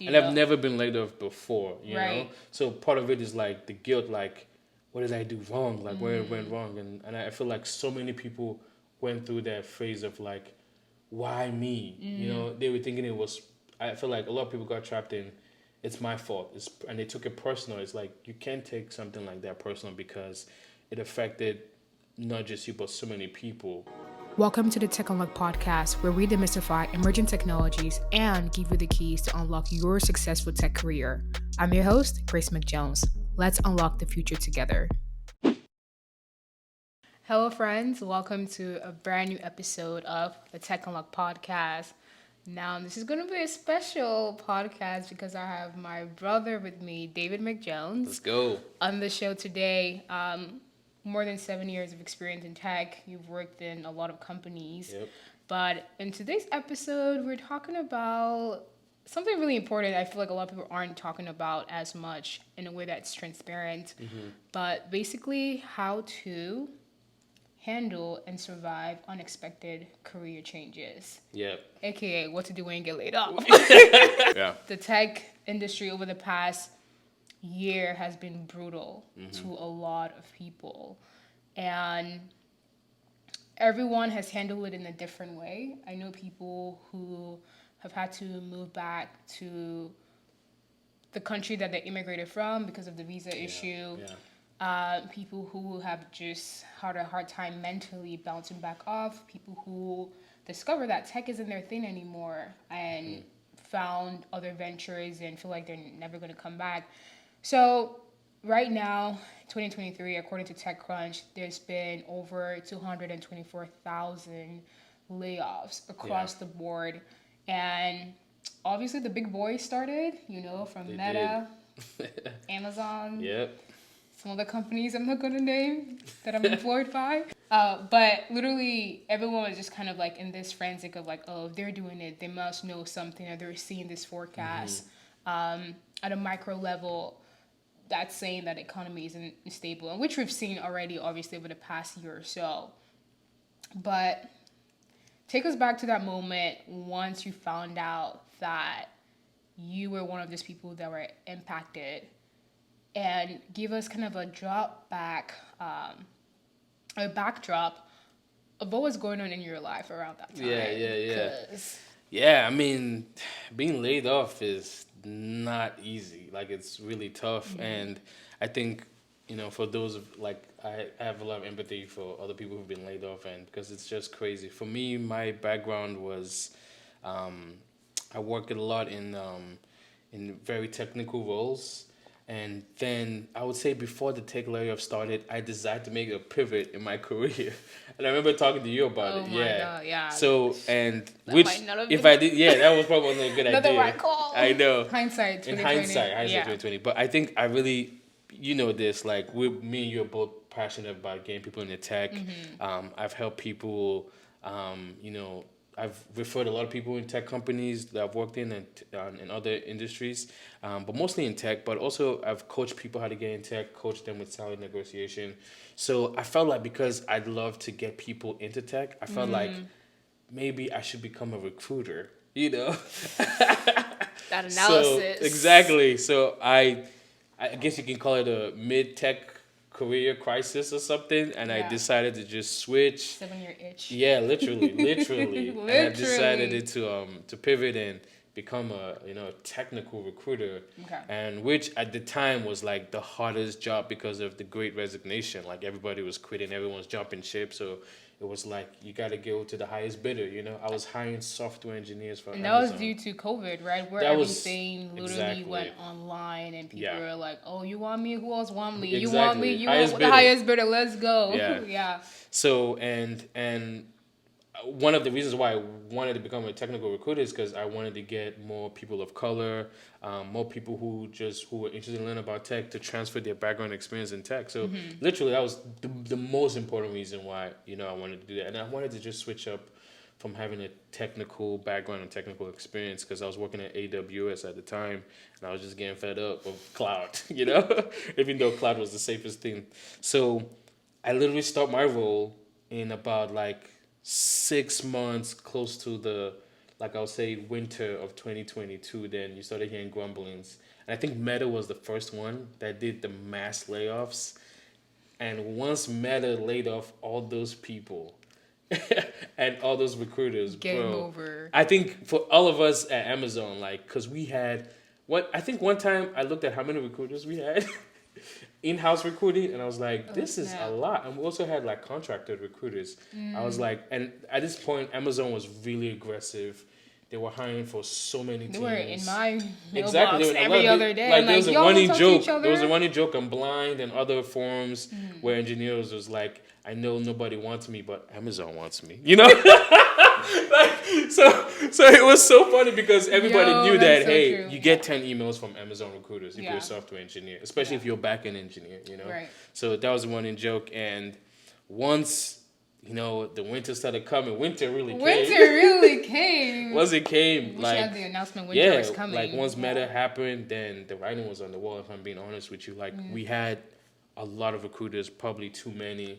And I've never been laid off before, you Right. know? So part of it is like the guilt, like, what did I do wrong? Like, where it went wrong? And I feel like so many people went through that phase of like, why me? You know, they were thinking it was, I feel like a lot of people got trapped in, it's my fault. And they took it personal. It's like, you can't take something like that personal because it affected not just you, but so many people. Welcome to the Tech Unlock podcast, where we demystify emerging technologies and give you the keys to unlock your successful tech career. I'm your host, David Macjones. Let's unlock the future together. Hello, friends. Welcome to a brand new episode of the Tech Unlock podcast. Now, this is going to be a special podcast because I have my brother with me, David Macjones. Let's go. On the show today. More than 7 years of experience in tech. You've worked in a lot of companies. Yep. But in today's episode, we're talking about something really important I feel like a lot of people aren't talking about as much in a way that's transparent. But basically, how to handle and survive unexpected career changes. Yep. AKA what to do when you get laid off. Yeah. The tech industry over the past year has been brutal to a lot of people, and everyone has handled it in a different way. I know people who have had to move back to the country that they immigrated from because of the visa issue. People who have just had a hard time mentally bouncing back off, people who discover that tech isn't their thing anymore and found other ventures and feel like they're never going to come back. So right now, 2023, according to TechCrunch, there's been over 224,000 layoffs across the board. And obviously the big boys started, from They Meta, Amazon, Yep. some other companies I'm not going to name that I'm employed by. But literally everyone was just kind of like in this frenzy of like, oh, if they're doing it, they must know something, or they're seeing this forecast at a micro level that's saying that economy isn't stable, and which we've seen already, obviously, over the past year or so. But take us back to that moment once you found out that you were one of those people that were impacted, and give us kind of a backdrop of what was going on in your life around that time. Yeah. 'Cause Yeah, I mean, being laid off is not easy. Like, it's really tough. And I think, for those of, like, I have a lot of empathy for other people who've been laid off, and because it's just crazy. For me, my background was, I worked a lot in very technical roles. And then I would say before the tech layoff started, I decided to make a pivot in my career. And I remember talking to you about it. Oh my God, yeah. So, and That which, might not have if been- I did, yeah, that was probably not a good not the idea. right call. I know. Hindsight, In 2020. hindsight Yeah. 2020. But I think I really, this, like, me and you are both passionate about getting people into tech. I've helped people, I've referred a lot of people in tech companies that I've worked in and in other industries, but mostly in tech. But also I've coached people how to get in tech, coached them with salary negotiation. So I felt like because I'd love to get people into tech, I felt like maybe I should become a recruiter. That analysis. So, exactly. So I guess you can call it a mid-tech career crisis or something, and I Yeah. decided to just switch. 7-year itch. Yeah, literally. And I decided Literally. to pivot and become a technical recruiter, Okay. and which at the time was like the hardest job because of the Great Resignation. Like, everybody was quitting, everyone's jumping ship, so it was like you got to go to the highest bidder. I was hiring software engineers for And that was Amazon. due to COVID, right? Where That was- everything literally exactly. went online, and people Yeah. were like, "Oh, you want me? Who else want me? You Exactly. want me? You Highest want the bidder. highest bidder? Let's go!" Yeah. Yeah. So and one of the reasons why I wanted to become a technical recruiter is because I wanted to get more people of color, more people who were interested in learning about tech to transfer their background experience in tech. So literally that was the most important reason why I wanted to do that, and I wanted to just switch up from having a technical background and technical experience because I was working at AWS at the time, and I was just getting fed up of cloud, even though cloud was the safest thing. So I literally start my role in about like 6 months, close to the like I'll say winter of 2022, then you started hearing grumblings. And I think Meta was the first one that did the mass layoffs. And once Meta laid off all those people and all those recruiters, Game bro, over. I think for all of us at Amazon, like, because we had, what, I think one time I looked at how many recruiters we had. In-house recruiting, and I was like, this is a lot. And we also had like contracted recruiters. I was like, and at this point Amazon was really aggressive. They were hiring for so many teams. They were in my mailbox Exactly. every other day. Like I'm there was a y'all running talk to joke. each other? There was a running joke on Blind and other forums where engineers was like, I know nobody wants me, but Amazon wants me. You know? Like, so it was so funny because everybody knew that, so hey, true. you get 10 emails from Amazon recruiters if you're Yeah. a software engineer, especially if you're a back-end engineer, you know? Right. So that was the running joke. And once, the winter started coming, winter really came. Winter really came. Once it came, We like, should have the announcement winter is coming. like once Meta happened, then the writing was on the wall, if I'm being honest with you. Like, we had a lot of recruiters, probably too many,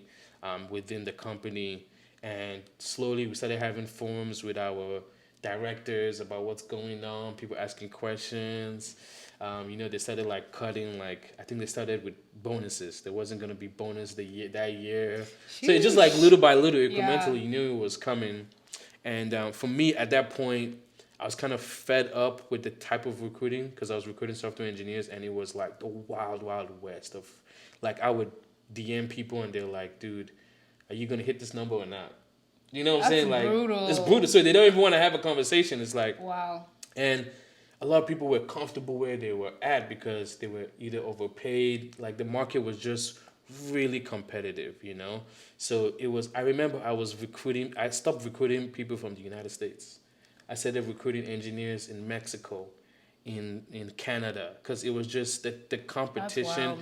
within the company. And slowly we started having forums with our directors about what's going on, people asking questions. They started like cutting, like, I think they started with bonuses. There wasn't going to be bonus that year. So it just like little by little, incrementally, you knew it was coming. And for me at that point, I was kind of fed up with the type of recruiting because I was recruiting software engineers, and it was like the wild, wild west of, like, I would DM people and they're like, dude, are you going to hit this number or not? You know what I'm saying? Like, brutal. It's brutal. So they don't even want to have a conversation. It's like, wow. And a lot of people were comfortable where they were at because they were either overpaid. Like, the market was just really competitive, So I remember I stopped recruiting people from the United States. I started recruiting engineers in Mexico, in Canada, because it was just the competition.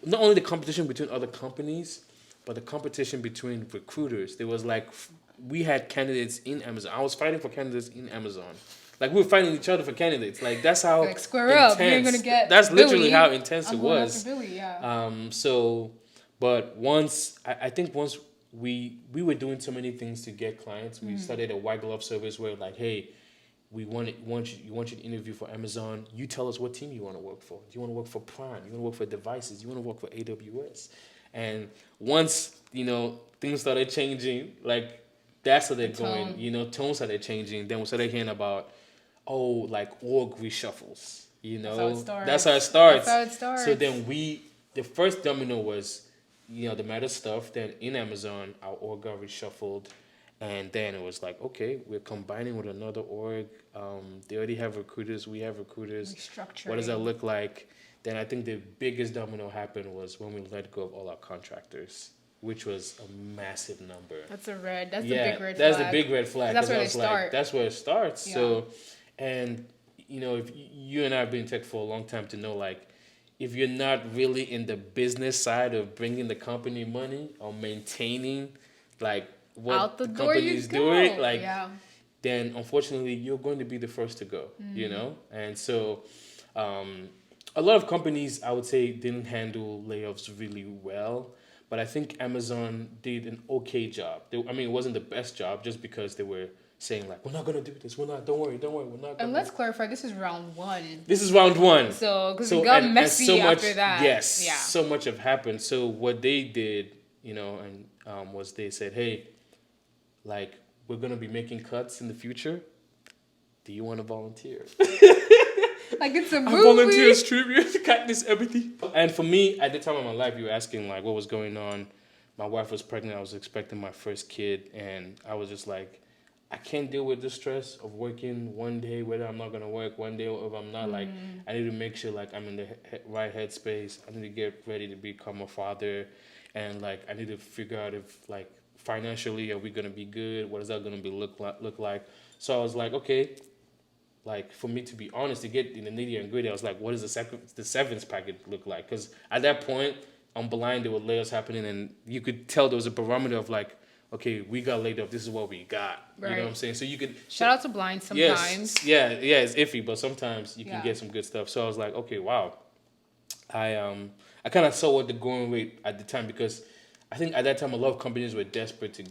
Not only the competition between other companies, but the competition between recruiters. There was like, we had candidates in Amazon. I was fighting for candidates in Amazon. Like, we were fighting each other for candidates. Like, that's how like, square up. You're gonna get that's Billy. literally how intense I'm it going was. after Billy, But once I think once we were doing so many things to get clients, we started a white glove service where, like, hey, we want you to interview for Amazon. You tell us what team you want to work for. Do you want to work for Prime? You want to work for Devices? You want to work for AWS? And once, things started changing, like, that's how they're going, tones started changing. Then we started hearing about, like, org reshuffles, That's how it starts. So then the first domino was, the Meta stuff. Then in Amazon, our org got reshuffled. And then it was like, okay, we're combining with another org. They already have recruiters. We have recruiters. Restructuring. What does that look like? Then I think the biggest domino happened was when we let go of all our contractors, which was a massive number. That's the big red flag. That's the big red flag. That's where they start. Like, that's where it starts. Yeah. So, and, if you and I have been in tech for a long time to know, like, if you're not really in the business side of bringing the company money or maintaining, like, what out the company's door you go. doing, then unfortunately you're going to be the first to go, And so a lot of companies, I would say, didn't handle layoffs really well, but I think Amazon did an okay job. It wasn't the best job just because they were saying, like, we're not going to do this. Don't worry, we're not going to. And let's clarify, this is round one. This is round one. So, because it got messy so much, after that. Yes, so much have happened. So what they did, was they said, hey, like, we're going to be making cuts in the future. Do you want to volunteer? Like, it's a movie. I volunteer as tribute, kindness, everything. And for me, at the time of my life, you were asking, like, what was going on. My wife was pregnant. I was expecting my first kid. And I was just like, I can't deal with the stress of working one day, whether I'm not going to work one day, or if I'm not, like, I need to make sure, like, I'm in the right headspace. I need to get ready to become a father. And, like, I need to figure out if, like, financially, are we going to be good? What is that going to be look like? So I was like, okay, like, for me to be honest, to get in the nitty and gritty, I was like, what does the severance package look like? Because at that point, on Blind, there were layoffs happening, and you could tell there was a barometer of, like, okay, we got laid off. This is what we got. Right. You know what I'm saying? So you could shout out to Blind sometimes. Yes, it's iffy, but sometimes you can get some good stuff. So I was like, okay, wow. I kind of saw what the going rate at the time, because I think at that time a lot of companies were desperate to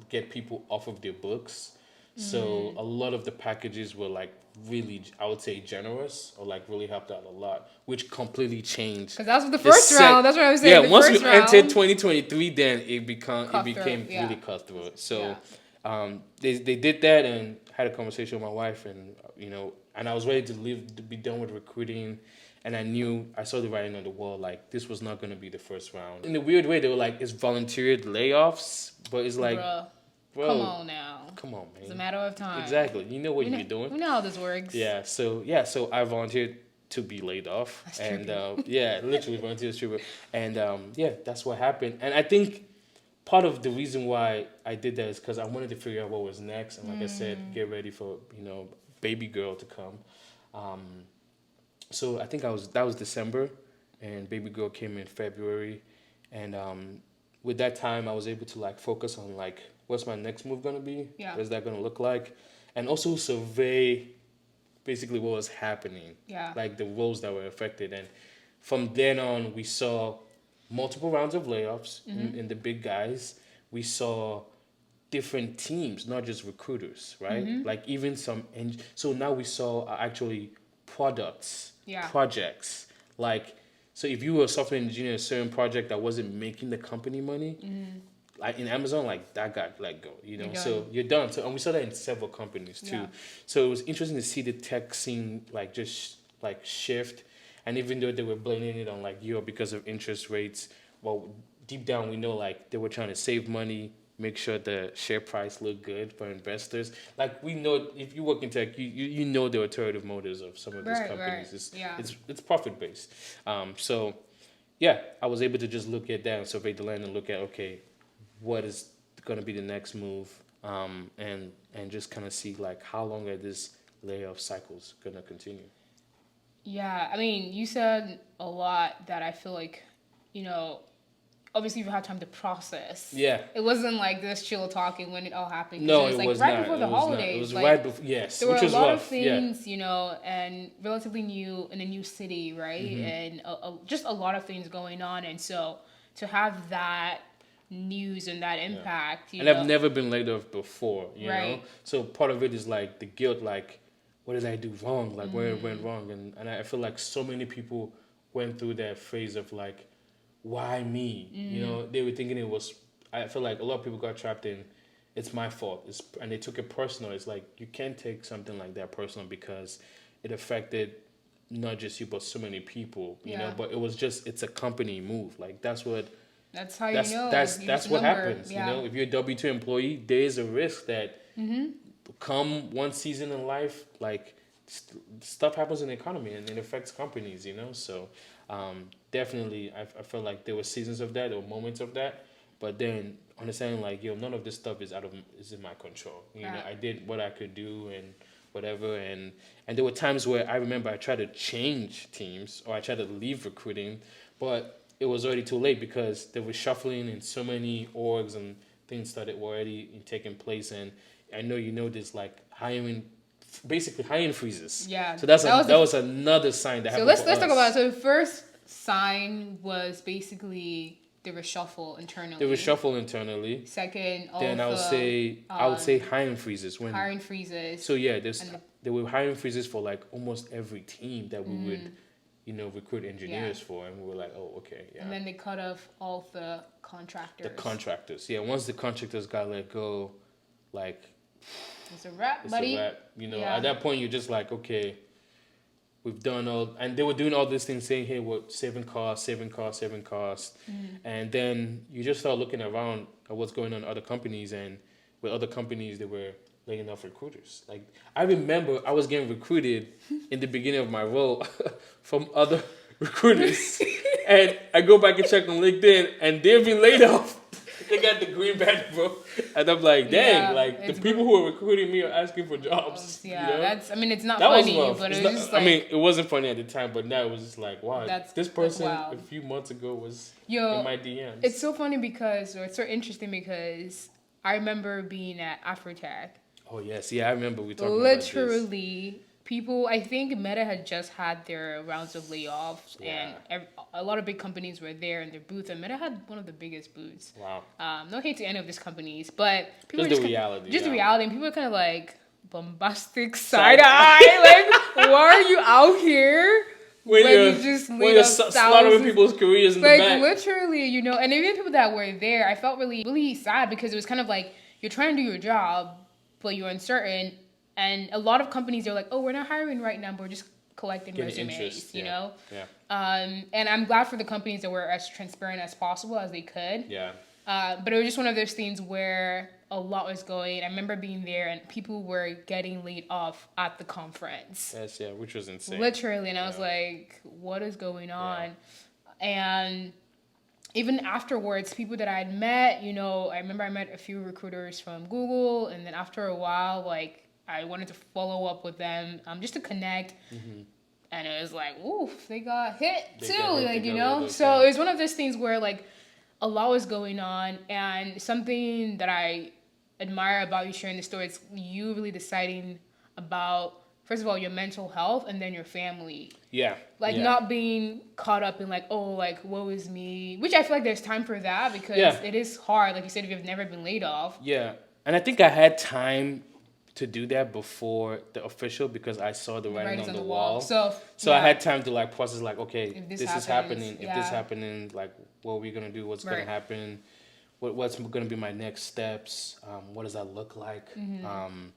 get people off of their books. So a lot of the packages were like really, I would say, generous or like really helped out a lot, which completely changed. Because that was the first round. That's what I was saying. Yeah, the once first we round, entered 2023, then it became yeah. really cutthroat. So Yeah. they did that and had a conversation with my wife, and and I was ready to leave, to be done with recruiting. And I saw the writing on the wall, like this was not going to be the first round. In a weird way, they were like, it's volunteered layoffs, but it's like, bro, come on now. Come on, man. It's a matter of time. Exactly. You know what you're doing. We know how this works. Yeah. So I volunteered to be laid off, That's and trippy. literally volunteered as trooper, and that's what happened. And I think part of the reason why I did that is because I wanted to figure out what was next, and like I said, get ready for baby girl to come. So I think that was December, and baby girl came in February, and with that time I was able to like focus on like what's my next move gonna be, what's that gonna look like, and also survey basically what was happening, like the roles that were affected, and from then on we saw multiple rounds of layoffs in the big guys. We saw different teams, not just recruiters, right? Like even so now we saw actually products, projects. Like, so if you were a software engineer, a certain project that wasn't making the company money, like in Amazon, like that got let go, so you're done. So, and we saw that in several companies too. So it was interesting to see the tech scene like just like shift. And even though they were blaming it on like Europe because of interest rates, well, deep down we know like they were trying to save money, make sure the share price looked good for investors. Like we know if you work in tech, you know the alternative motives of some of these companies. It's profit based. So yeah, I was able to just look at that and survey the land and look at what is going to be the next move, and just kind of see like how long are these layoff cycles going to continue. Yeah, I mean, you said a lot that I feel like, obviously you've had time to process. Yeah. It wasn't like this chill talking when it all happened. No, it was it was right not. before the holidays. It was like, right before, yes. There were which a was lot rough. of things, and relatively new in a new city, right? And just a lot of things going on. And so to have that news and that impact, and I've never been laid off before, you know? So part of it is like the guilt, like, what did I do wrong? Like, where it went wrong? And I feel like so many people went through that phase of like, why me? They were thinking it was, I feel like a lot of people got trapped in, it's my fault. And they took it personal. It's like, you can't take something like that personal because it affected not just you, but so many people, you know? But it was just, it's a company move. Like, that's how you know. That's what happens, If you're a W-2 employee, there's a risk that come one season in life, like stuff happens in the economy and it affects companies, So definitely, I felt like there were seasons of that or moments of that, but then understanding like, none of this stuff is in my control. I did what I could do and whatever, and there were times where I remember I tried to change teams or I tried to leave recruiting, but it was already too late because there was shuffling in so many orgs and things that were already taking place. And I know there's like hiring freezes. Yeah. So that was another sign that happened. So let's talk about it. So the first sign was basically the reshuffle internally. Second, then I would say hiring freezes. Hiring freezes. So yeah, there were hiring freezes for like almost every team that we would recruit engineers for, and we were like, oh, okay, yeah. And then they cut off all the contractors. Yeah. Once the contractors got let go, like, it's a wrap, buddy. At that point, you're just like, okay, we've done all, and they were doing all these things, saying, hey, we're saving costs, and then you just start looking around at what's going on in other companies, and with other companies, they were laying off recruiters. Like, I remember I was getting recruited in the beginning of my role from other recruiters. And I go back and check on LinkedIn and they've been laid off. They got the green badge, bro. And I'm like, dang, the people who are recruiting me are asking for jobs. Yeah, it's not funny, but it was just like... it wasn't funny at the time, but now it was just like, wow, this person a few months ago was in my DMs. It's so funny it's so interesting because I remember being at Afrotech. Oh, yes. Yeah, I remember we talked about this. Literally, people, I think Meta had just had their rounds of layoffs, Yeah. and a lot of big companies were there in their booth, and Meta had one of the biggest booths. Wow. No hate to any of these companies, but people Just were the reality. just the yeah. reality, and people are kind of like bombastic side eye, like, why are you out here? When you just when laid you're off slaughtering thousands, people's careers in the like back. literally, and even people that were there, I felt really, really sad because it was kind of like you're trying to do your job, but you're uncertain, and a lot of companies they're like, oh, we're not hiring right now, but we're just collecting Getting resumes, interest, you yeah. know. Yeah. And I'm glad for the companies that were as transparent as possible as they could. Yeah. But it was just one of those things where a lot was going. I remember being there and people were getting laid off at the conference. Yes, yeah, which was insane. Literally. And I was like, what is going on? And even afterwards, people that I had met, I remember I met a few recruiters from Google. And then after a while, like, I wanted to follow up with them just to connect. Mm-hmm. And it was like, ooh, they got hit They too. got hit Like, together, So it was one of those things where, like, a lot was going on. And something that I admire about you sharing the story is you really deciding about, first of all, your mental health and then your family. Yeah. Like, yeah. not being caught up in, like, oh, like, woe is me. Which I feel like there's time for that because it is hard. Like you said, if you've never been laid off. Yeah. And I think I had time to do that before the official because I saw the writing on the wall. So I had time to, like, process, like, okay, if this is happening. If this happening, like, what are we going to do? What's going to happen? What's going to be my next steps? What does that look like? Mm-hmm.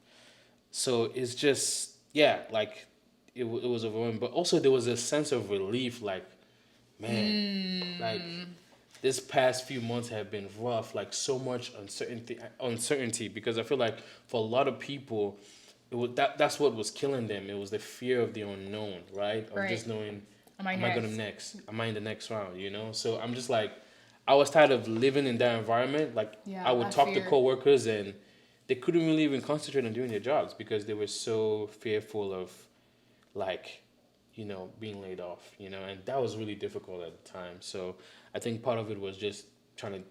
So it's just, like, it was overwhelming. But also there was a sense of relief, like, man, like, this past few months have been rough, like, so much uncertainty, because I feel like for a lot of people, that's what was killing them. It was the fear of the unknown, right? Of just knowing, am I going to next? Am I in the next round, So I'm just like, I was tired of living in that environment. Like, I would talk to coworkers and they couldn't really even concentrate on doing their jobs because they were so fearful of, like, being laid off, and that was really difficult at the time. So I think part of it was just trying to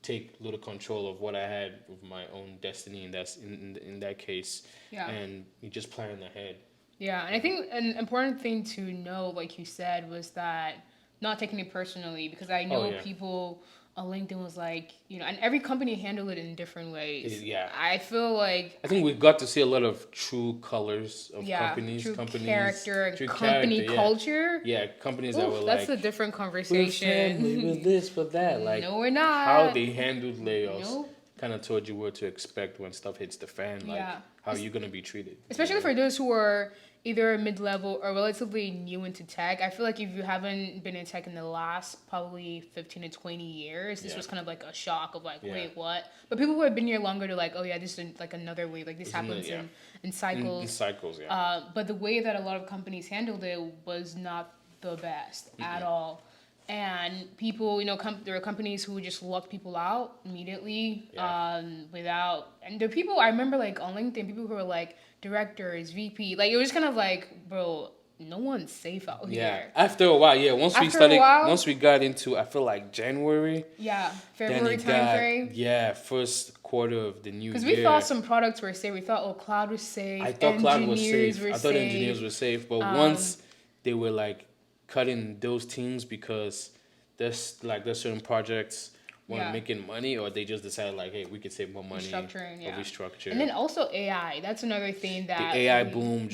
take little control of what I had with my own destiny, and that's in that case, and you just planning ahead. Yeah, and I think an important thing to know, like you said, was that not taking it personally, because I know people on LinkedIn was like, and every company handled it in different ways. Yeah. I feel like I think we got to see a lot of true colors of companies, true character, true company culture. Yeah, companies that were that's like, a different conversation. We're family, we're this, we're that. Like, no, we're not. How they handled layoffs kind of told you what to expect when stuff hits the fan. Like, how you're gonna be treated. Especially for those who are either mid-level or relatively new into tech. I feel like if you haven't been in tech in the last probably 15 to 20 years, this was kind of like a shock of like, wait, what? But people who have been here longer, they're like, oh yeah, this is like another way. Like this happens in cycles. In cycles, but the way that a lot of companies handled it was not the best at all. And people, there are companies who just lock people out immediately without. And there are people, I remember like on LinkedIn, people who were like directors, VP. Like it was kind of like, bro, no one's safe out here. After a while, once we got into, I feel like January. Yeah, February timeframe. First quarter of the new year. Because we thought some products were safe. We thought, cloud was safe. I thought cloud was safe. I thought engineers were safe. But once they were like cutting those teams because there's certain projects weren't making money, or they just decided like, hey, we could save more money. Restructure. And then also AI. That's another thing that the AI boom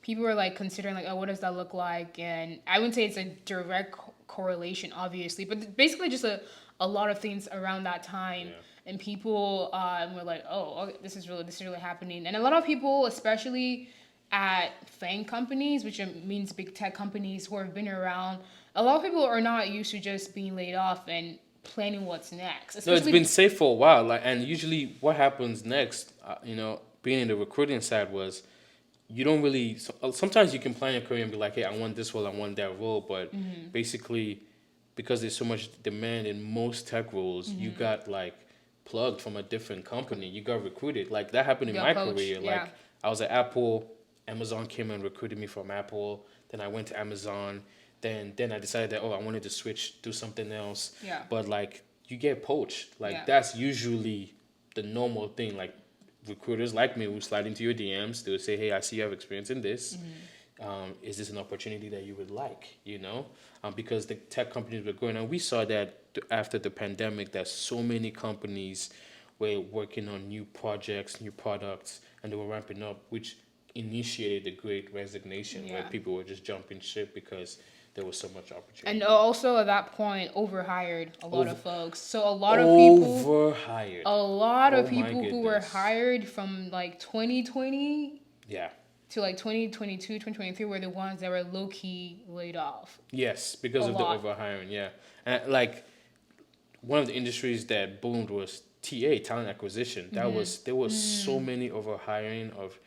people were like considering like, oh, what does that look like? And I wouldn't say it's a direct correlation, obviously, but basically just a lot of things around that time. And people were like, oh, okay, this is really happening. And a lot of people, especially at FANG companies, which means big tech companies who have been around, a lot of people are not used to just being laid off and planning what's next. No, it's been safe for a while. Like, and usually what happens next, being in the recruiting side was, you don't really, sometimes you can plan your career and be like, hey, I want this role, I want that role. But basically, because there's so much demand in most tech roles, you got like plugged from a different company. You got recruited. Like that happened in my career. Like I was at Apple, Amazon came and recruited me from Apple. Then I went to Amazon. Then I decided that, I wanted to switch, do something else. But like you get poached. Like that's usually the normal thing. Like recruiters like me will slide into your DMs. They'll say, "Hey, I see you have experience in this. Is this an opportunity that you would like?" Because the tech companies were growing, and we saw that after the pandemic, that so many companies were working on new projects, new products, and they were ramping up, which initiated the Great Resignation, where Yeah. people were just jumping ship because there was so much opportunity. And also at that point, overhired a lot of folks. So a lot Overhired. a lot of Oh my people who were goodness. hired from like 2020 Yeah. to like 2022, 2023 were the ones that were low key laid off. Yes, because A of lot. the overhiring. Yeah, and like one of the industries that boomed was TA, talent acquisition. There was so many overhiring of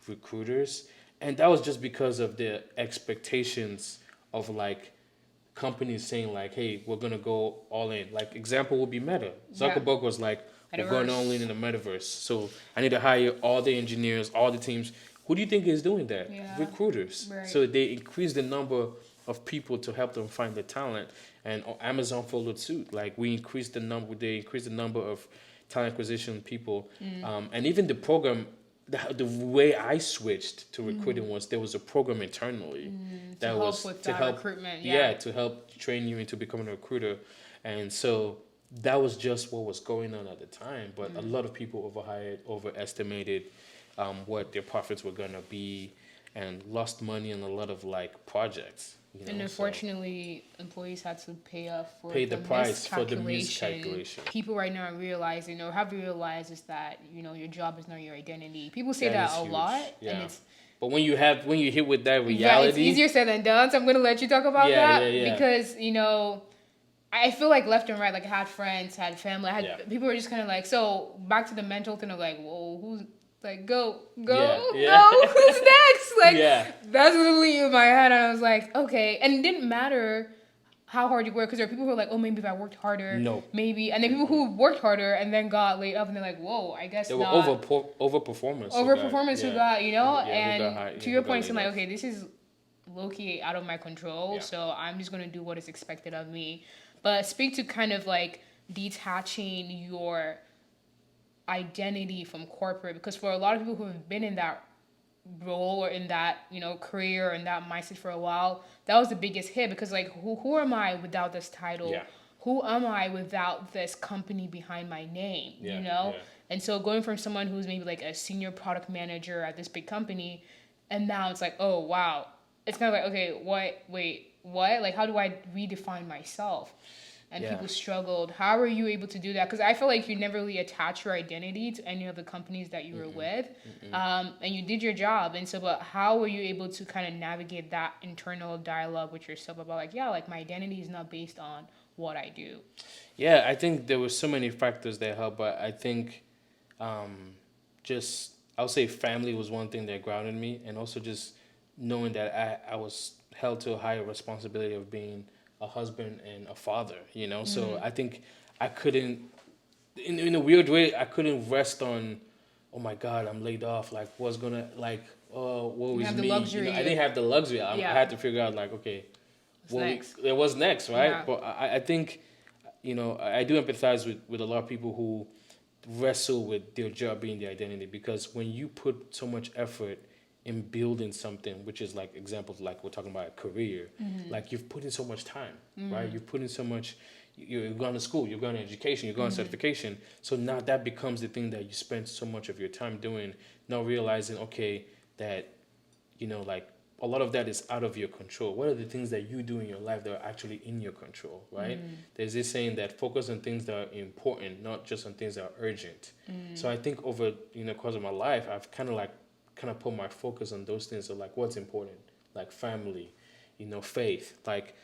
recruiters, and that was just because of the expectations of like companies saying like, "Hey, we're gonna go all in." Like example would be Meta. Yeah. Zuckerberg was like, "We're going Metaverse. all in the metaverse." So I need to hire all the engineers, all the teams. Who do you think is doing that? Yeah. Recruiters. Right. So they increase the number of people to help them find the talent, and Amazon followed suit. Like they increased the number of talent acquisition people, and even the program. The way I switched to recruiting was there was a program internally To help with that recruitment. Yeah. to help train you into becoming a recruiter, and so that was just what was going on at the time. But a lot of people overestimated what their profits were gonna be, and lost money on a lot of like projects. And unfortunately, employees had to pay the price for the miscalculation. People right now realize, have realized is that, your job is not your identity. People say that a huge. lot. Yeah. And it's But when you hit with that reality, yeah, it's easier said than done. So I'm going to let you talk about that. Yeah. Because, I feel like left and right, like I had friends, had family, people were just kind of like, so back to the mental thing of like, whoa, who's like, go, who's next? Like, that's literally in my head. And I was like, okay. And it didn't matter how hard you work, because there are people who are like, oh, maybe if I worked harder, maybe. And then people who worked harder and then got laid up, and they're like, whoa, I guess they not. were overperformance. Who got, and to your point, so like, okay, this is low-key out of my control, so I'm just going to do what is expected of me. But speak to kind of like detaching your identity from corporate, because for a lot of people who have been in that role or in that career or in that mindset for a while, that was the biggest hit, because like who am I without this title? Who am I without this company behind my name? And so going from someone who's maybe like a senior product manager at this big company, and now it's like, oh wow, it's kind of like, okay, what, like how do I redefine myself? And people struggled. How were you able to do that? Because I feel like you never really attach your identity to any of the companies that you were with. And you did your job. And so, but how were you able to kind of navigate that internal dialogue with yourself about like, my identity is not based on what I do? Yeah, I think there were so many factors that helped, but I think I would say family was one thing that grounded me, and also just knowing that I was held to a higher responsibility of being a husband and a father, So I think I couldn't, in a weird way, I couldn't rest on, oh my God, I'm laid off. Like, what's gonna, like, what was me? I didn't have the luxury. I had to figure out, like, okay, what's next, right? Yeah. But I think, I do empathize with a lot of people who wrestle with their job being their identity, because when you put so much effort in building something, which is like examples like we're talking about a career, like you've put in so much time, right? You've put in so much, you've gone to school, you've gone to education, you've gone to certification. So now that becomes the thing that you spend so much of your time doing, not realizing, okay, that, like a lot of that is out of your control. What are the things that you do in your life that are actually in your control, right? There's this saying that focus on things that are important, not just on things that are urgent. So I think over, course of my life, I've kind of put my focus on those things of like what's important, like family, faith, like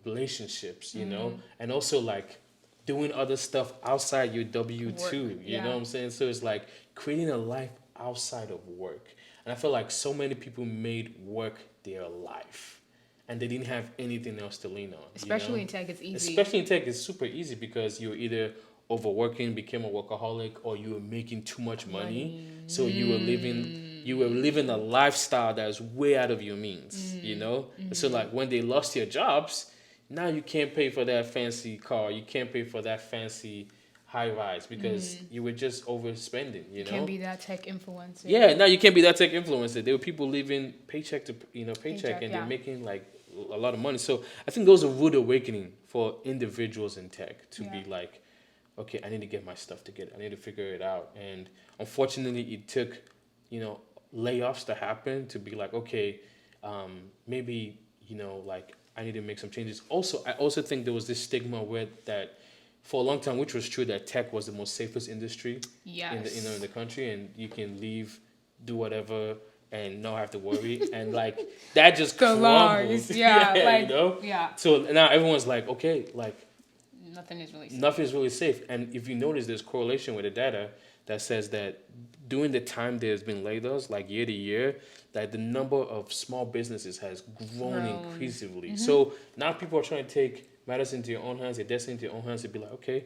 relationships, and also like doing other stuff outside your W-2, you know what I'm saying? So it's like creating a life outside of work. And I feel like so many people made work their life, and they didn't have anything else to lean on. Especially in tech, it's easy. Especially in tech, it's super easy because you're either overworking, became a workaholic, or you were making too much money. So you were living a lifestyle that is way out of your means, So like when they lost your jobs, now you can't pay for that fancy car, you can't pay for that fancy high rise because you were just overspending, you know? Can't be that tech influencer. Yeah, no, you can't be that tech influencer. There were people living paycheck to paycheck, and yeah. they're making like a lot of money. So I think those are rude awakening for individuals in tech to be like, okay, I need to get my stuff together. I need to figure it out. And unfortunately, it took layoffs to happen to be like, okay, maybe like I need to make some changes. Also, I also think there was this stigma where that for a long time, which was true, that tech was the most safest industry in the country, and you can leave, do whatever, and not have to worry, and like that just The crumbled. lies, Yeah. So now everyone's like, okay, like nothing is really safe. nothing is really safe. And if you notice, there's correlation with the data that says that during the time there's been layoffs, like year to year, that the number of small businesses has grown increasingly. So now people are trying to take matters into your own hands, your destiny into your own hands, to be like, okay,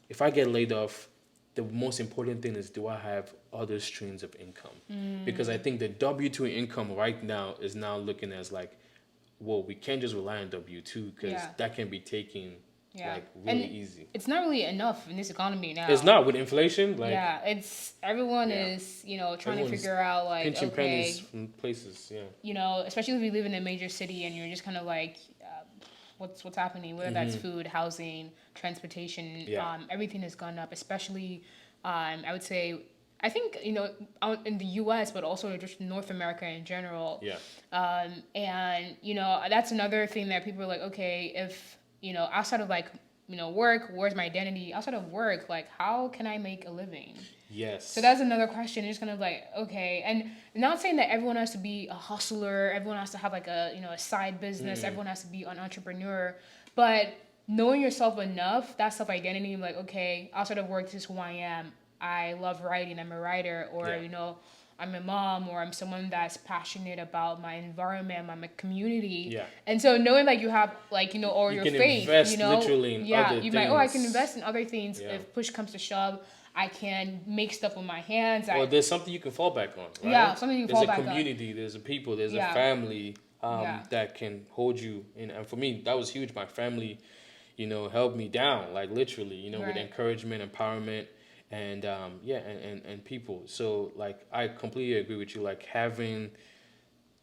if I get laid off, the most important thing is, do I have other streams of income? Because I think the W-2 income right now is now looking as like, well, we can't just rely on W-2 because that can be taken like really easy. It's not really enough in this economy now. It's not with inflation. Like it's everyone is trying to figure out like pinching pennies from places. Especially if you live in a major city and you're just kind of like, what's happening? Whether that's food, housing, transportation, everything has gone up. Especially, I would say, I think out in the U.S. but also just North America in general. And that's another thing that people are like, okay, if outside of like, work, where's my identity? Outside of work, like, how can I make a living? Yes. So that's another question. It's kind of like, okay. And not saying that everyone has to be a hustler, everyone has to have like a side business, everyone has to be an entrepreneur. But knowing yourself enough, that self-identity, like, okay, outside of work, this is who I am. I love writing, I'm a writer, or, I'm a mom, or I'm someone that's passionate about my environment, my community. Yeah. And so knowing like you have like, or you your can faith, invest literally in other you things. might, I can invest in other things if push comes to shove. I can make stuff with my hands. Or there's something you can fall back on, right? Yeah, something you can fall back on. There's a community, there's a people, there's a family that can hold you. And for me, that was huge. My family, held me down, like literally, with encouragement, empowerment, and and people. So like I completely agree with you, like having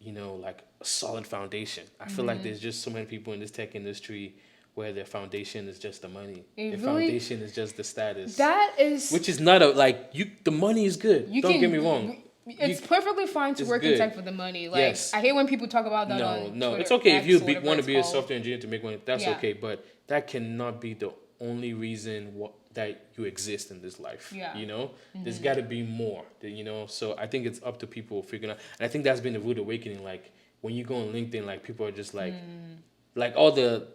like a solid foundation. I feel like there's just so many people in this tech industry where their foundation is just the money. Their foundation is just the status. That is, which is not the money is good. Don't get me wrong. It's perfectly fine to work in tech for the money. Like I hate when people talk about that. No, Twitter, it's okay X, if you want to be a software engineer to make money. That's okay, but that cannot be the only reason that you exist in this life. There's got to be more. So I think it's up to people figuring out. And I think that's been the rude awakening. Like when you go on LinkedIn, like people are just like. Like all the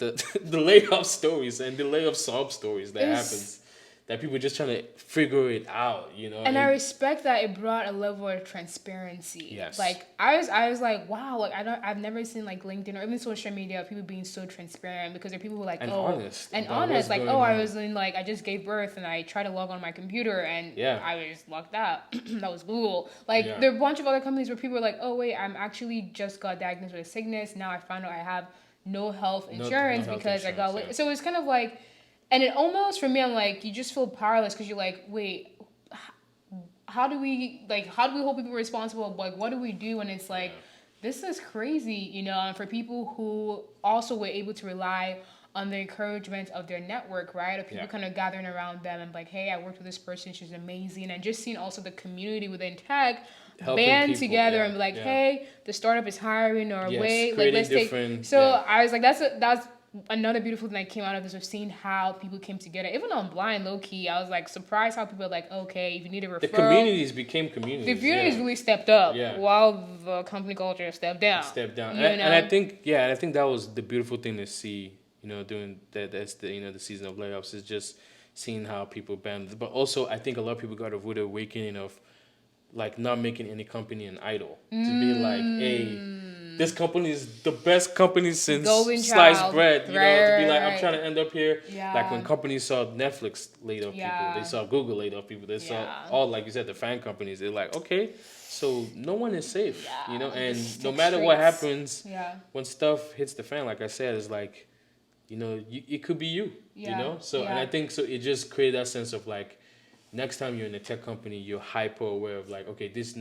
the layoff stories and the layoff sob stories that happens, that people are just trying to figure it out, And I respect that it brought a level of transparency. Yes. Like I was like, wow, like I've never seen like LinkedIn or even social media people being so transparent, because there are people who are like, honest, like, I was in like I just gave birth and I tried to log on my computer and I was locked out. That was Google. Like there are a bunch of other companies where people are like, oh wait, I'm actually just got diagnosed with a sickness. Now I found out I have no health insurance because I got so it's kind of like, and it almost, for me, I'm like, you just feel powerless because you're like, wait, how do we hold people responsible? Like, what do we do? And it's like, this is crazy, and for people who also were able to rely on the encouragement of their network, right? Of people kind of gathering around them and like, hey, I worked with this person, she's amazing. And just seeing also the community within tech band together and be like, hey, the startup is hiring, or wait, like let's take. So I was like, that's another beautiful thing that came out of this, of seeing how people came together, even on Blind, low key. I was like surprised how people are like, okay, if you need a referral, the communities became communities. The communities really stepped up, while the company culture stepped down. And I think that was the beautiful thing to see, during that's the season of layoffs, is just seeing how people band. But also, I think a lot of people got a rude awakening of like not making any company an idol, to be like, hey, this company is the best company since sliced bread, to be like, I'm trying to end up here. Like when companies saw Netflix laid off people, they saw Google laid off people, they saw all, like you said, the fan companies. They're like, okay, so no one is safe, and no matter what happens, when stuff hits the fan, like I said, it's like, it could be you, Yeah. So, and Yeah. I think so it just created that sense of like, next time you're in a tech company, you're hyper aware of like, okay, this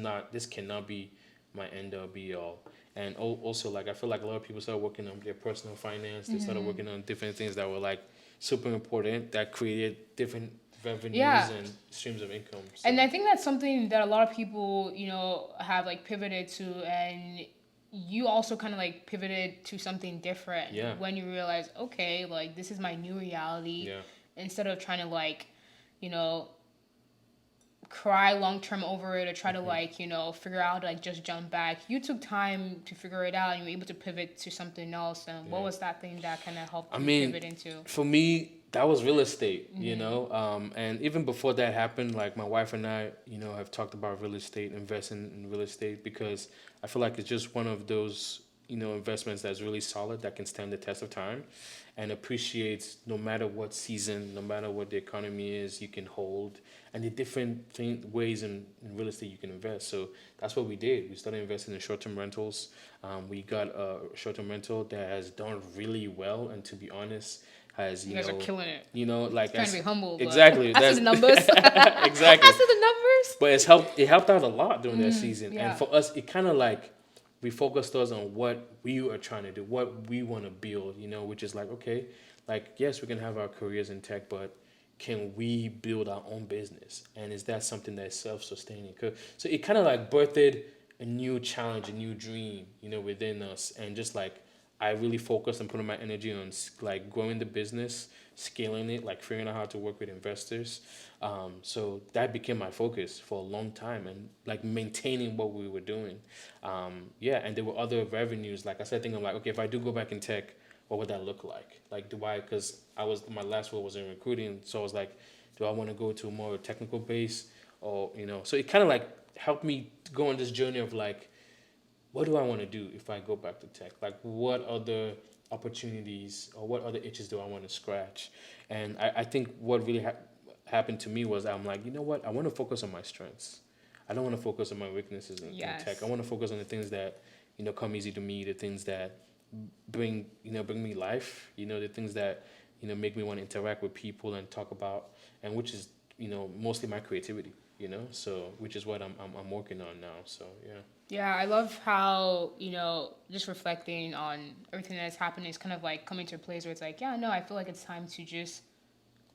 cannot be my end all be all. And also, like, I feel like a lot of people started working on their personal finance. They started working on different things that were like super important that created different revenues Yeah. and streams of income. So. And I think that's something that a lot of people, have like pivoted to, and you also kind of like pivoted to something different Yeah. when you realize, okay, like this is my new reality. Yeah. Instead of trying to like, you know, cry long term over it or try to like, figure out like just jump back. You took time to figure it out and you were able to pivot to something else. And what was that thing that kind of helped I you mean, pivot into? for me, that was real estate, and even before that happened, like my wife and I, have talked about real estate, investing in real estate, because I feel like it's just one of those, investments that's really solid that can stand the test of time and appreciates no matter what season, no matter what the economy is, you can hold, and the different ways in real estate you can invest. So that's what we did. We started investing in short-term rentals. We got a short-term rental that has done really well, and to be honest, has You guys are killing it. like Trying to be humble. But exactly. I see the numbers. Exactly. I see the numbers. But it helped out a lot during that season, yeah. and for us, it kind of like refocused us on what we are trying to do, what we want to build. Which is like, okay, like yes, we can have our careers in tech, but can we build our own business? And is that something that's self-sustaining? So it kind of like birthed a new challenge, a new dream, within us, and just like I really focused on putting my energy on like growing the business, scaling it, like figuring out how to work with investors. So that became my focus for a long time, and like maintaining what we were doing. Yeah, and there were other revenues. Like I said, thinking like, okay, if I do go back in tech, what would that look like? Like, do I? Because my last role was in recruiting, so I was like, do I want to go to a more technical base, or So it kind of like helped me go on this journey of like, what do I want to do if I go back to tech? Like, what other opportunities or what other itches do I want to scratch? And I think what really happened to me was I'm like, you know what? I want to focus on my strengths. I don't want to focus on my weaknesses in tech. I want to focus on the things that, come easy to me, the things that bring me life, the things that, make me want to interact with people and talk about, and which is, mostly my creativity, so which is what I'm working on now. So, yeah. Yeah, I love how, just reflecting on everything that's happening is kind of like coming to a place where it's like, yeah, no, I feel like it's time to just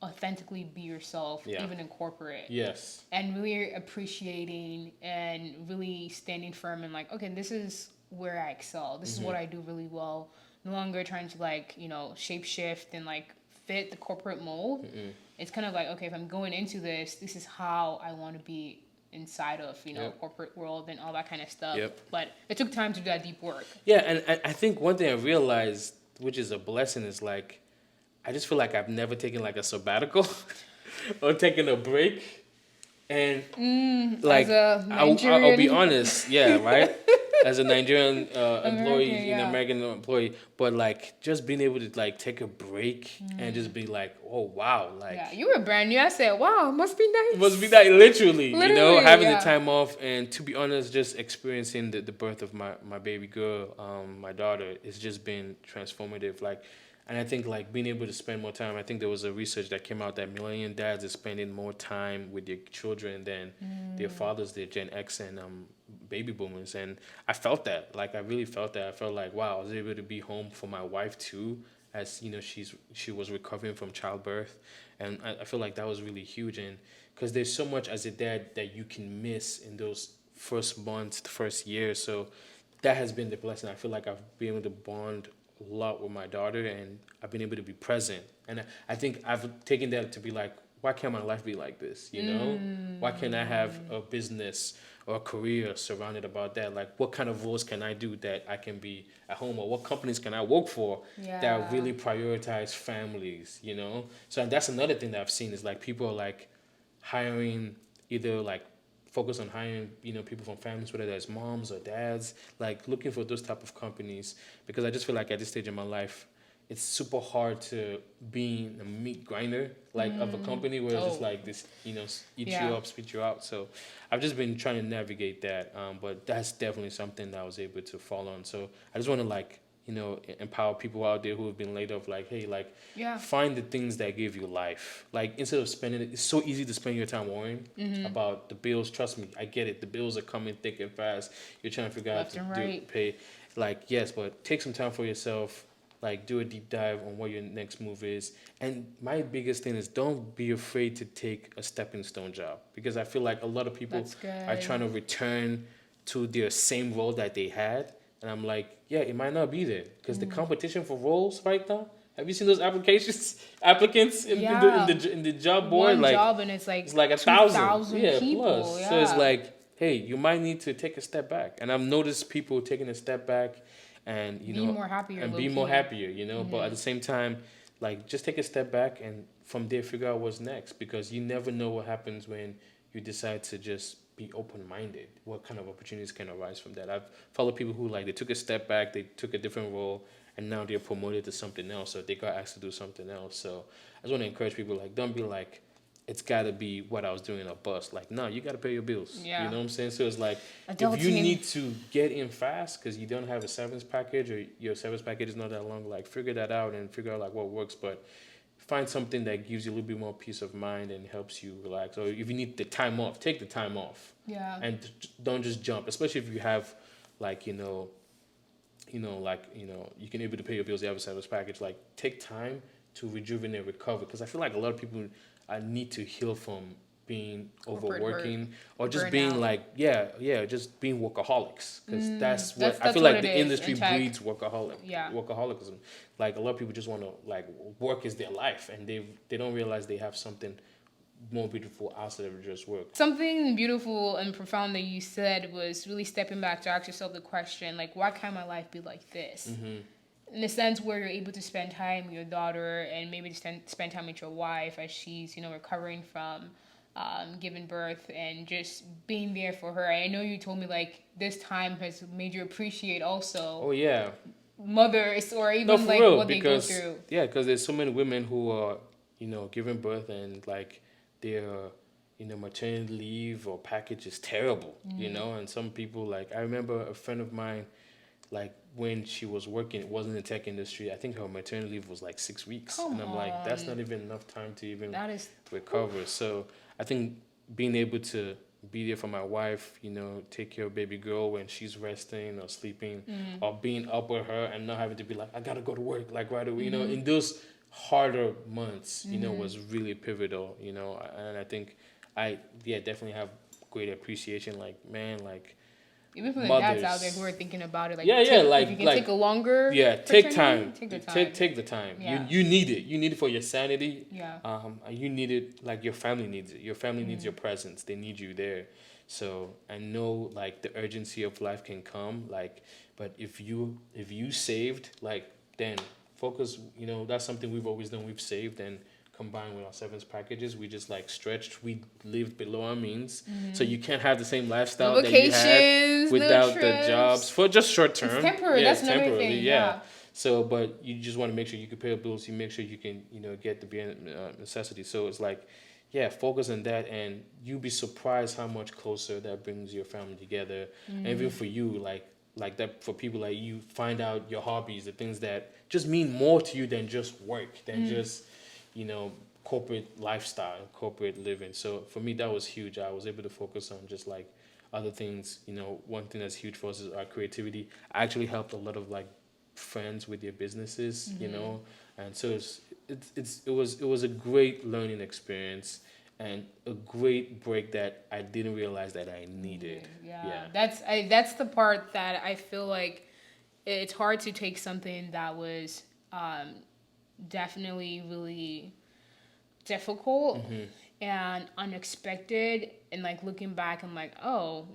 authentically be yourself, even in corporate. Yes. And really appreciating and really standing firm and like, okay, this is where I excel. This is what I do really well. No longer trying to like, shape shift and like fit the corporate mold. It's kind of like, okay, if I'm going into this is how I want to be inside of corporate world and all that kind of stuff. But it took time to do that deep work. Yeah, and I think one thing I realized, which is a blessing, is like I just feel like I've never taken like a sabbatical or taken a break, and like I'll be honest, yeah, right. As a Nigerian employee, American employee, but like just being able to like take a break and just be like, oh wow, like you were brand new. I said, wow, must be nice. Must be nice, literally having the time off, and to be honest, just experiencing the birth of my baby girl, my daughter, it's just been transformative. Like, and I think like being able to spend more time. I think there was a research that came out that millennial dads are spending more time with their children than their fathers, their Gen X and baby boomers, and I felt that. Like I really felt that. I felt like wow, I was able to be home for my wife too, as she was recovering from childbirth, and I feel like that was really huge. And because there's so much as a dad that you can miss in those first months, the first year. So that has been the blessing. I feel like I've been able to bond a lot with my daughter, and I've been able to be present. And I think I've taken that to be like, why can't my life be like this? Why can't I have a business or a career surrounded about that? Like, what kind of roles can I do that I can be at home, or what companies can I work for that really prioritize families? So that's another thing that I've seen is like people are like hiring, either like focus on hiring people from families, whether that's moms or dads, like looking for those type of companies, because I just feel like at this stage in my life it's super hard to be a meat grinder like of a company where it's just like this, eat you up, spit you out. So I've just been trying to navigate that, but that's definitely something that I was able to fall on. So I just want to like empower people out there who have been laid off. Like, hey, like, Yeah. find the things that give you life. Like, instead of spending it, it's so easy to spend your time worrying about the bills. Trust me, I get it. The bills are coming thick and fast. You're trying to figure out Left to and right. pay. Like, yes, but take some time for yourself. Like, do a deep dive on what your next move is. And my biggest thing is, don't be afraid to take a stepping stone job, because I feel like a lot of people That's good. are trying to return to their same role that they had. And I'm like, yeah, it might not be there, because the competition for roles right now. Have you seen those applicants in the job board? One Like, job and it's like it's like 2,000 yeah, people. plus. Yeah. So it's like, hey, you might need to take a step back. And I've noticed people taking a step back, and Be more happier, and low be key. more happier. But at the same time, like, just take a step back, and from there figure out what's next, because you never know what happens when you decide to just be open-minded. What kind of opportunities can arise from that? I've followed people who, like, they took a step back, they took a different role, and now they're promoted to something else, or they got asked to do something else. So I just want to encourage people, like, don't be like, it's got to be what I was doing or bust. Like, no, you got to pay your bills. Yeah. You know what I'm saying? So it's like, if you Adulting. need to get in fast because you don't have a severance package, or your severance package is not that long, like, figure that out and figure out, like, what works. But find something that gives you a little bit more peace of mind and helps you relax. Or if you need the time off, take the time off. Yeah. And don't just jump, especially if you have, like, you can able to pay your bills, you have a severance package. Like, take time to rejuvenate, recover, because I feel like a lot of people need to heal from being overworking, or just being burnout. like, just being workaholics, because that's what I that's feel what like it the is, industry in tech. breeds workaholism. Like, a lot of people just want to, like, work is their life, and they don't realize they have something more beautiful outside of just work. Something beautiful and profound that you said was really stepping back to ask yourself the question, like, why can't my life be like this? In the sense where you're able to spend time with your daughter, and maybe to spend time with your wife as she's, recovering from giving birth, and just being there for her. I know you told me, like, this time has made you appreciate also Oh yeah, mothers, or even for like real, what because, they go through. yeah, because there's so many women who are, giving birth, and, like, their, maternity leave or package is terrible, and some people, like, I remember a friend of mine, like, when she was working, it wasn't in the tech industry. I think her maternity leave was like 6 weeks. Come and I'm like, that's on. not even enough time to even That is recover. So I think being able to be there for my wife, take care of baby girl when she's resting or sleeping, or being up with her and not having to be like, I gotta go to work, like, right away, in those harder months, was really pivotal, and I think definitely have great appreciation. Like, man, like, even for the mothers. dads out there who are thinking about it, like, like, if you can like, take a longer take paternity, time. take the time. Take the time. Yeah. You need it. You need it for your sanity. Yeah. You need it, like, your family needs it. Your family needs your presence. They need you there. So I know, like, the urgency of life can come, like, but if you saved, like, then focus. That's something we've always done. We've saved, and combined with our severance packages, we just, like, stretched. We lived below our means, so you can't have the same lifestyle No that you had vacations, without no the trips. jobs for just short term. It's temporary. That's another temporarily, thing. yeah. So, but you just want to make sure you can pay your bills. You make sure you can, get the bare necessities. So it's like, focus on that, and you'll be surprised how much closer that brings your family together. And even for you, like that, for people like you, find out your hobbies, the things that just mean more to you than just work, than just, corporate lifestyle, corporate living. So for me, that was huge. I was able to focus on just, like, other things. One thing that's huge for us is our creativity. I actually helped a lot of, like, friends with their businesses, and so it was a great learning experience, and a great break that I didn't realize that I needed. Yeah. That's the part that I feel like it's hard to take something that was definitely really difficult and unexpected, and, like, looking back, I'm like, oh,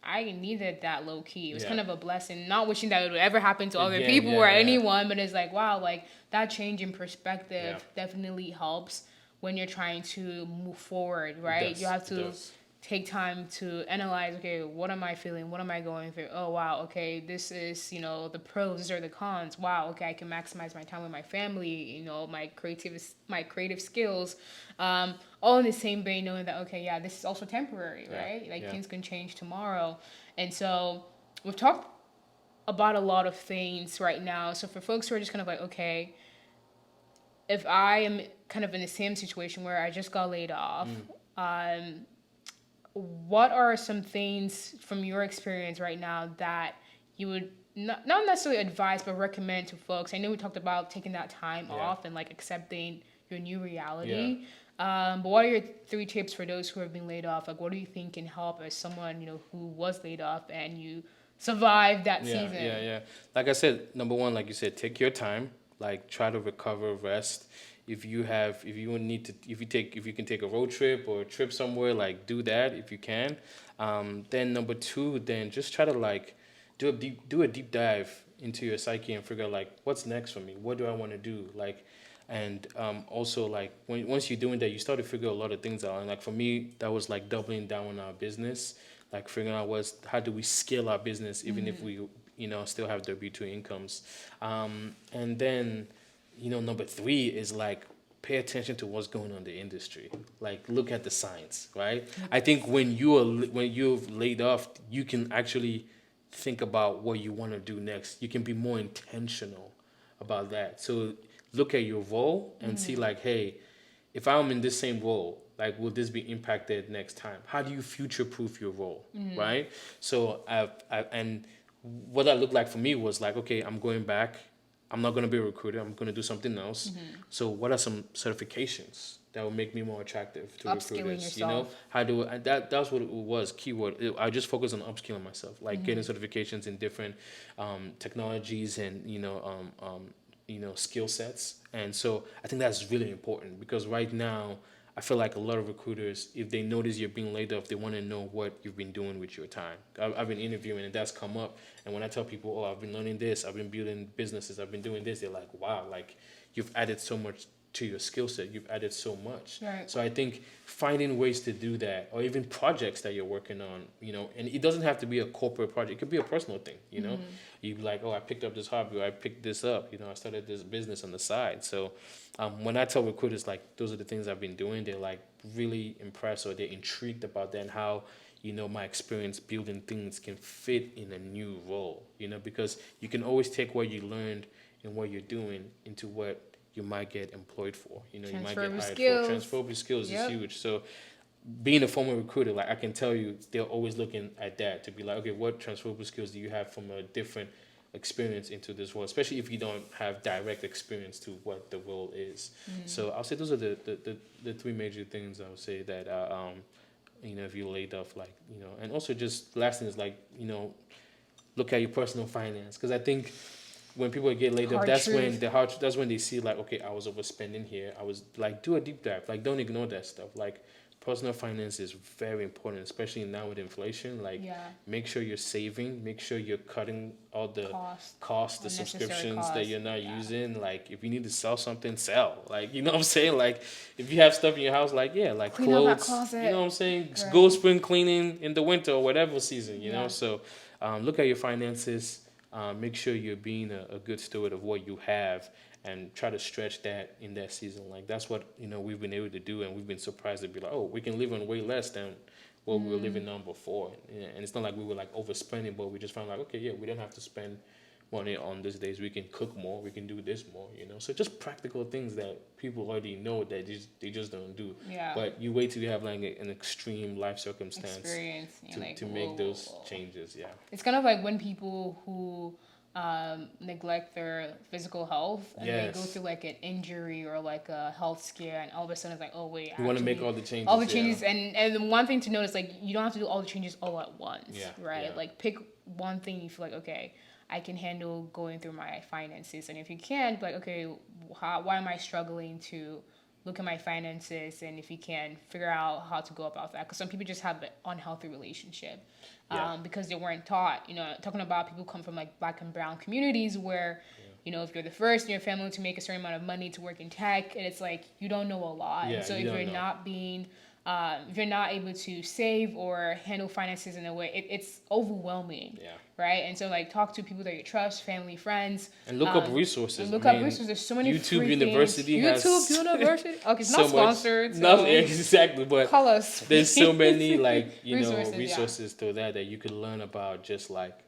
I needed that low key. It was kind of a blessing. Not wishing that it would ever happen to other people or anyone, but it's like, wow, like, that change in perspective definitely helps when you're trying to move forward, right? You have to take time to analyze, okay, what am I feeling? What am I going through? Oh, wow, okay, this is, the pros, these are the cons. Wow, okay, I can maximize my time with my family, my creative skills. All in the same vein, knowing that, okay, yeah, this is also temporary, right? Like, things can change tomorrow. And so we've talked about a lot of things right now. So for folks who are just kind of like, okay, if I am kind of in the same situation where I just got laid off, um, what are some things from your experience right now that you would not necessarily advise but recommend to folks? I know we talked about taking that time off and like accepting your new reality. But what are your 3 tips for those who have been laid off? Like, what do you think can help as someone, who was laid off and you survived that season? Like I said, number one, like you said, take your time. Like, try to recover, rest. If you need to, if you can take a road trip or a trip somewhere, like, do that if you can. Then number two, then just try to like do a deep dive into your psyche and figure out like what's next for me. What do I want to do? Like, and also like once you're doing that, you start to figure a lot of things out. And like for me, that was like doubling down on our business, like figuring out how do we scale our business even if we still have W-2 incomes. And then number three is like pay attention to what's going on in the industry. Like look at the signs, right? I think when you're laid off, you can actually think about what you want to do next. You can be more intentional about that. So look at your role and see like, hey, if I'm in this same role, like will this be impacted next time? How do you future proof your role, right? So and what that looked like for me was like, okay, I'm going back. I'm not going to be a recruiter. I'm going to do something else. So what are some certifications that will make me more attractive to Upskilling recruiters? yourself. How do that's what it was, keyword. I just focus on upskilling myself, like getting certifications in different technologies and skill sets. And so I think that's really important because right now I feel like a lot of recruiters, if they notice you're being laid off, they want to know what you've been doing with your time. I've been interviewing and that's come up. And when I tell people, oh, I've been learning this, I've been building businesses, I've been doing this, they're like, wow, like you've added so much to your skill set. You've added so much. Right. So I think finding ways to do that or even projects that you're working on, and it doesn't have to be a corporate project. It could be a personal thing, You be like, oh, I picked up this hobby or I picked this up, I started this business on the side. So when I tell recruiters, like, those are the things I've been doing, they're like really impressed or they're intrigued about that and how, my experience building things can fit in a new role, because you can always take what you learned and what you're doing into what you might get employed for. You might get hired for. Transferable skills is huge. So being a former recruiter, like I can tell you, they're always looking at that to be like, okay, what transferable skills do you have from a different experience into this role, especially if you don't have direct experience to what the role is. So I'll say those are the three major things I would say that, if you laid off, like, and also just last thing is like, look at your personal finance. Because I think when people get laid off, that's when they see like, okay, I was overspending here. I was like, do a deep dive. Like, don't ignore that stuff. Like, personal finance is very important, especially now with inflation. Like, make sure you're saving. Make sure you're cutting all the costs, the subscriptions that you're not using. Like, if you need to sell something, sell. Like, you know what I'm saying? Like, if you have stuff in your house, like, like clean clothes. Up that closet. You know what I'm saying? Right. Go spring cleaning in the winter or whatever season. You know. So, look at your finances. Make sure you're being a good steward of what you have and try to stretch that in that season. Like, that's what, we've been able to do, and we've been surprised to be like, oh, we can live on way less than what we were living on before. And it's not like we were like overspending, but we just found like, okay, yeah, we don't have to spend money on these days. We can cook more, we can do this more, So just practical things that people already know that they just don't do. Yeah. But you wait till you have like an extreme life circumstance Experience, to make those changes. Yeah. It's kind of like when people who neglect their physical health and they go through like an injury or like a health scare, and all of a sudden it's like, oh wait, you want to make all the changes. And one thing to notice, like, you don't have to do all the changes all at once, right? Yeah. Like, pick one thing you feel like, okay, I can handle going through my finances, and if you can't, like, okay, why am I struggling to look at my finances, and if you can, figure out how to go about that. Because some people just have an unhealthy relationship because they weren't taught. Talking about people come from like Black and brown communities where, if you're the first in your family to make a certain amount of money to work in tech, and it's like you don't know a lot. Yeah, so if you're not being if you're not able to save or handle finances in a way, it's overwhelming, right? And so, like, talk to people that you trust, family, friends. And look up resources. And look up resources. There's so many YouTube free University things. has... YouTube University? Okay, it's so not sponsored. No, exactly, but call us. There's so many, like, resources resources to that you can learn about just, like,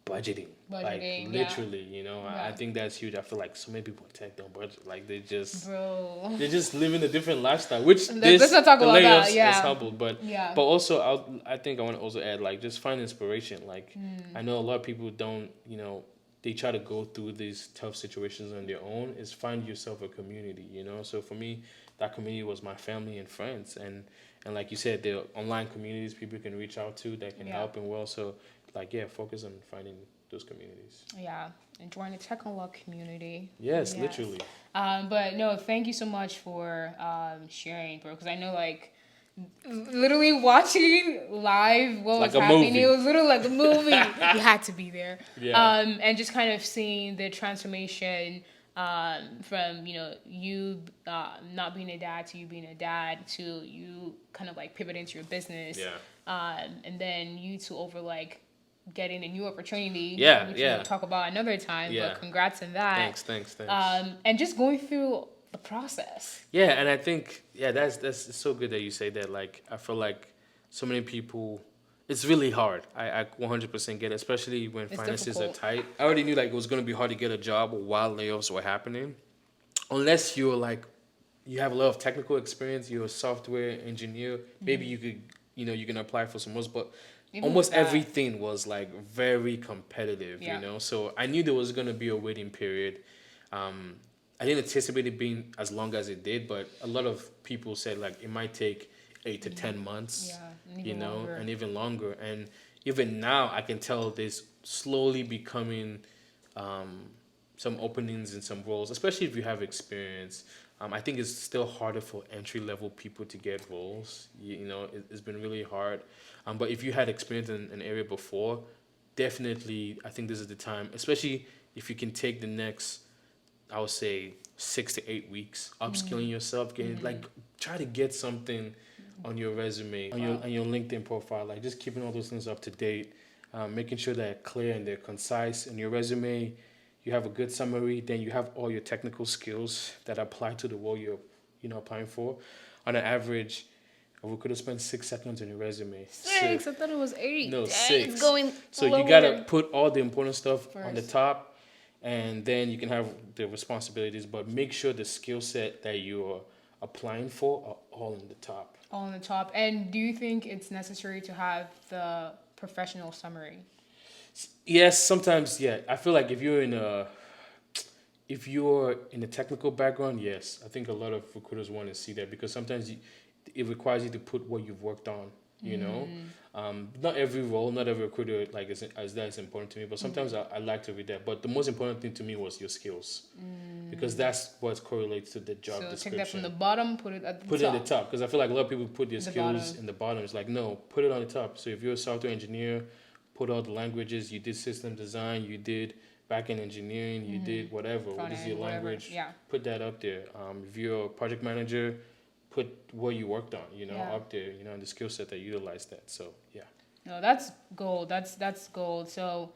Like Budgeting, yeah. literally, you know. I Yeah. think that's huge. I feel like so many people in tech don't budget. Like Bro. they're just living a different lifestyle, which Let's not talk the about that. layoffs has Yeah. humbled. But Yeah. also I think I want to also add like just find inspiration. Like Hmm. I know a lot of people don't, you know, they try to go through these tough situations on their own. Is find yourself a community, you know. So for me, that community was my family and friends, and like you said, there are online communities people can reach out to that can Yeah. help and well. So like yeah, focus on finding those communities. Yeah. And join the Tech Unlock community. Yes, literally. But no, thank you so much for sharing, bro. Because I know, like, literally watching live what Like was a happening, movie. it was literally like a movie. You had to be there. Yeah. And just kind of seeing the transformation from, you know, you not being a dad to you being a dad to you kind of like pivoting to your business. Yeah. And then you two over like getting a new opportunity. Yeah, which yeah. we'll talk about another time. Yeah. But congrats on that. Thanks. And just going through the process. Yeah, and I think that's so good that you say that. Like I feel like so many people, it's really hard. I 100% get it, especially when It's finances difficult. are tight. I already knew like it was gonna be hard to get a job while layoffs were happening, unless you're like you have a lot of technical experience. You're a software engineer. Maybe you could you can apply for some roles, but Even almost with that, everything was like very competitive. Yeah. You know, so I knew there was gonna be a waiting period. I didn't anticipate it being as long as it did, but a lot of people said like it might take 8 to 10 months, Yeah, and you even know, longer. and even longer. And even now, I can tell there's slowly becoming some openings in some roles, especially if you have experience. I think it's still harder for entry level people to get roles. You know, it's been really hard. But if you had experience in an area before, definitely, I think this is the time, especially if you can take the next, I would say 6 to 8 weeks, upskilling yourself, getting like try to get something on your resume, on your LinkedIn profile, like just keeping all those things up to date, making sure they're clear and they're concise. In your resume, you have a good summary, then you have all your technical skills that apply to the role you're applying for. On an average, a recruiter spends 6 seconds on your resume. Six. I thought it was 8. No, Dang, 6. It's going So lower. you gotta put all the important stuff on the First. top, and then you can have the responsibilities. But make sure the skill set that you are applying for are all in the top. All on the top. And do you think it's necessary to have the professional summary? Yes, sometimes. Yeah, I feel like if you're in a technical background, yes, I think a lot of recruiters want to see that because sometimes it requires you to put what you've worked on. You know, not every role, not every recruiter like is as that is important to me, but sometimes I like to read that. But the most important thing to me was your skills, because that's what correlates to the job So description. take that from the bottom, put it at the Put top. it at the top, because I feel like a lot of people put their The skills bottom. in the bottom. It's like, no, put it on the top. So if you're a software engineer, put all the languages. You did system design, you did backend engineering, you did whatever. What Front is end, your whatever. language? Yeah. Put that up there. If you're a project manager, put what you worked on, Yeah. up there, and the skill set that utilized that. So yeah. No, that's gold. That's gold. So,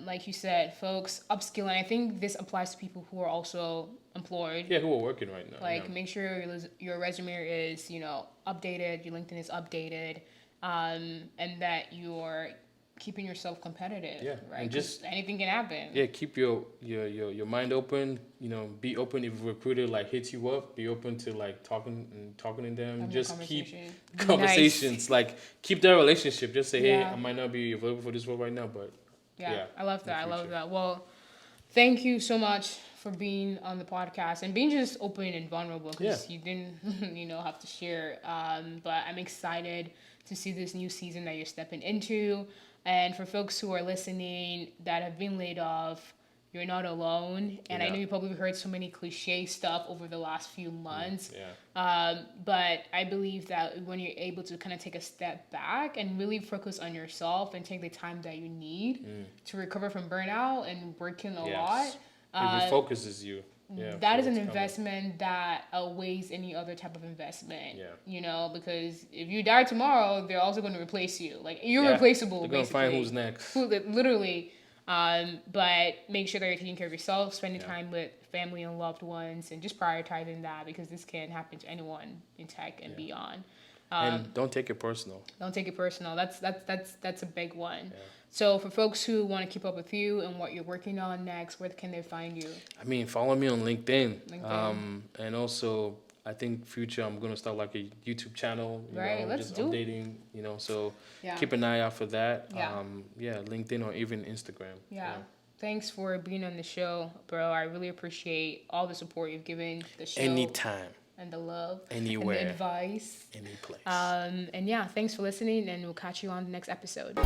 like you said, folks, upskilling. I think this applies to people who are also employed. Yeah, who are working right now. Like, yeah. make sure your resume is, updated, your LinkedIn is updated, and that you're keeping yourself competitive. Yeah, Right. and 'Cause anything can happen. Yeah, keep your mind open. Be open if a recruiter like hits you up. Be open to like talking to them. Having a Just keep conversation. conversations. Like keep that relationship. Just say, hey, Yeah. I might not be available for this role right now, but Yeah, I love in the that. I love future. that. Well, thank you so much for being on the podcast and being just open and vulnerable because you didn't, have to share. But I'm excited to see this new season that you're stepping into. And for folks who are listening that have been laid off, you're not alone. And I know you probably heard so many cliche stuff over the last few months. But I believe that when you're able to kind of take a step back and really focus on yourself and take the time that you need to recover from burnout and working a lot, it refocuses you. Yeah, that for is an what's coming. investment that outweighs any other type of investment. Yeah. Because if you die tomorrow, they're also going to replace you. Like, you're Yeah, replaceable, they're gonna basically. find who's next. Literally. But make sure that you're taking care of yourself, spending time with family and loved ones, and just prioritizing that because this can happen to anyone in tech and beyond. And don't take it personal. Don't take it personal. That's a big one. So for folks who want to keep up with you and what you're working on next, where can they find you? I mean, follow me on LinkedIn. LinkedIn. And also, I think future I'm gonna start like a YouTube channel. Let's just do. updating. So Yeah. keep an eye out for that. Yeah. LinkedIn or even Instagram. Yeah. Thanks for being on the show, bro. I really appreciate all the support you've given the show. Anytime. And the love. Anywhere. And the advice. Any place. And yeah, thanks for listening, and we'll catch you on the next episode.